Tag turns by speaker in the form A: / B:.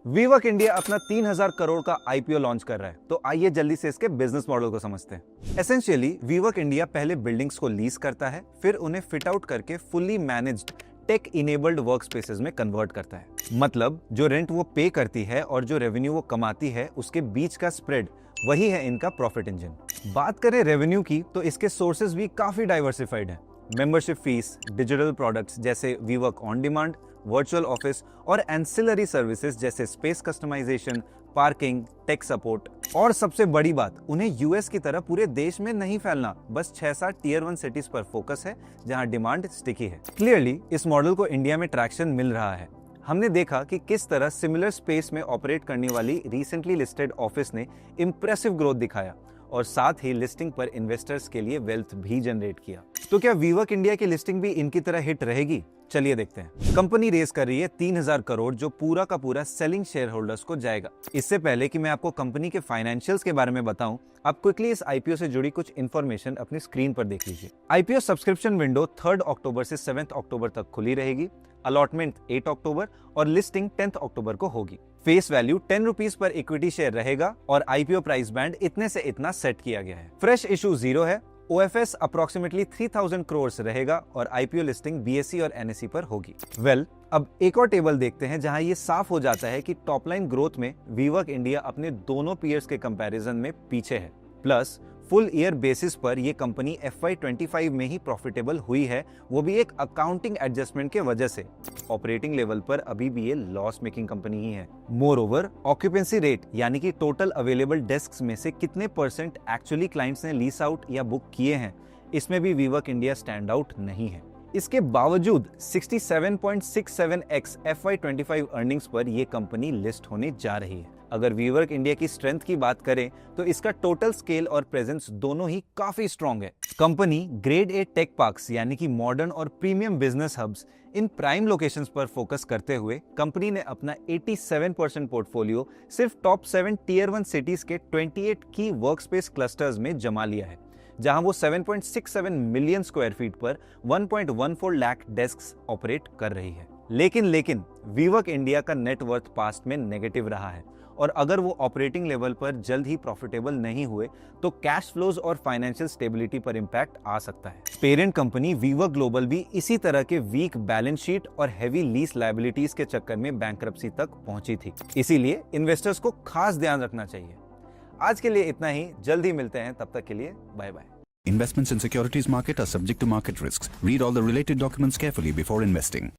A: WeWork India अपना 3000 करोड़ का IPO launch कर रहा है, तो आइए जल्दी से इसके बिजनेस मॉडल को समझते हैं। एसेंशियली वीवर्क इंडिया पहले बिल्डिंग्स को लीज करता है, फिर उन्हें फिट आउट करके fully managed tech enabled work spaces में कन्वर्ट करता है। मतलब जो रेंट वो पे करती है और जो रेवेन्यू वो कमाती है, उसके बीच का स्प्रेड वही है इनका प्रॉफिट इंजन। बात करें रेवेन्यू की, तो इसके सोर्सेज भी काफी डाइवर्सिफाइड हैं। मेंबरशिप फीस, डिजिटल प्रोडक्ट्स जैसे WeWork on demand, virtual office और एंसिलरी सर्विसेज जैसे space customization, parking, tech support. और सबसे बड़ी बात, उन्हें यूएस की तरह पूरे देश में नहीं फैलना, बस 6-7 टियर 1 सिटीज पर फोकस है जहां डिमांड स्टिकी है। क्लियरली इस मॉडल को इंडिया में ट्रैक्शन मिल रहा है। हमने देखा कि किस तरह सिमिलर स्पेस में ऑपरेट करने वाली रिसेंटली लिस्टेड ऑफिस ने इंप्रेसिव ग्रोथ दिखाया और साथ ही लिस्टिंग पर इन्वेस्टर्स के लिए वेल्थ भी जनरेट किया। तो क्या वीवर्क इंडिया की लिस्टिंग भी इनकी तरह हिट रहेगी? चलिए देखते हैं। कंपनी रेस कर रही है 3000 करोड़, जो पूरा का पूरा सेलिंग शेयर होल्डर्स को जाएगा। इससे पहले कि मैं आपको कंपनी के फाइनेंशियल्स के बारे में बताऊं, आप क्विकली इस आईपीओ से जुड़ी कुछ इंफॉर्मेशन अपनी स्क्रीन पर देख लीजिए। आईपीओ सब्सक्रिप्शन विंडो 3 अक्टूबर से 7 अक्टूबर तक खुली रहेगी। अलॉटमेंट 8 अक्टूबर और लिस्टिंग 10 अक्टूबर को होगी। Face value 10 rupees per equity share रहेगा और आईपीओ प्राइस बैंड इतने से इतना सेट किया गया है। फ्रेश इशू 0 है। ओएफएस अप्रोक्सीमेटली 3000 करोड़ रहेगा और आईपीओ लिस्टिंग बीएसई और एनएसई पर होगी। अब एक और टेबल देखते हैं जहां ये साफ हो जाता है कि टॉप लाइन ग्रोथ में वीवर्क इंडिया अपने दोनों पीयर्स के कंपैरिजन में पीछे है। प्लस फुल ईयर बेसिस पर यह कंपनी FY25 में ही प्रॉफिटेबल हुई है, वो भी एक अकाउंटिंग एडजस्टमेंट के वजह से। ऑपरेटिंग लेवल पर अभी भी ये लॉस मेकिंग कंपनी ही है। मोर ओवर ऑक्यूपेंसी रेट यानी कि टोटल अवेलेबल डेस्क्स में से कितने परसेंट एक्चुअली क्लाइंट्स ने लीज आउट या बुक किए हैं, इसमें भी वीवर्क इंडिया स्टैंड आउट नहीं है। इसके बावजूद 67.67x FY25 अर्निंग्स पर यह कंपनी लिस्ट होने जा रही है। अगर वीवर्क इंडिया की स्ट्रेंथ की बात करें तो इसका टोटल स्केल और प्रेजेंस दोनों ही काफी स्ट्रॉन्ग है। Company grade A tech parks यानी कि मॉडर्न और premium business hubs in prime locations पर फोकस करते हुए कंपनी ने अपना 87% पोर्टफोलियो सिर्फ टॉप 7 टियर 1 सिटीज के 28 की वर्कस्पेस क्लस्टर्स में जमा लिया है, जहां वो 7.67 मिलियन स्क्वायर फीट पर 1.14 लाख डेस्क्स ऑपरेट कर रही है। लेकिन वीवर्क इंडिया का नेटवर्थ पास्ट में नेगेटिव रहा है और अगर वो ऑपरेटिंग लेवल पर जल्द ही प्रॉफिटेबल नहीं हुए तो कैश फ्लोज और फाइनेंशियल स्टेबिलिटी पर इंपैक्ट आ सकता है। पेरेंट कंपनी वीवर्क ग्लोबल भी इसी तरह के वीक बैलेंस शीट और हेवी लीज लायबिलिटीज के चक्कर में बैंकरप्सी तक पहुंची थी। इसीलिए इन्वेस्टर्स को खास ध्यान रखना चाहिए। आज के लिए इतना ही, जल्द ही मिलते हैं, तब तक के लिए bye bye.
B: Investments in securities market are subject to market risks. Read all the related documents carefully before investing.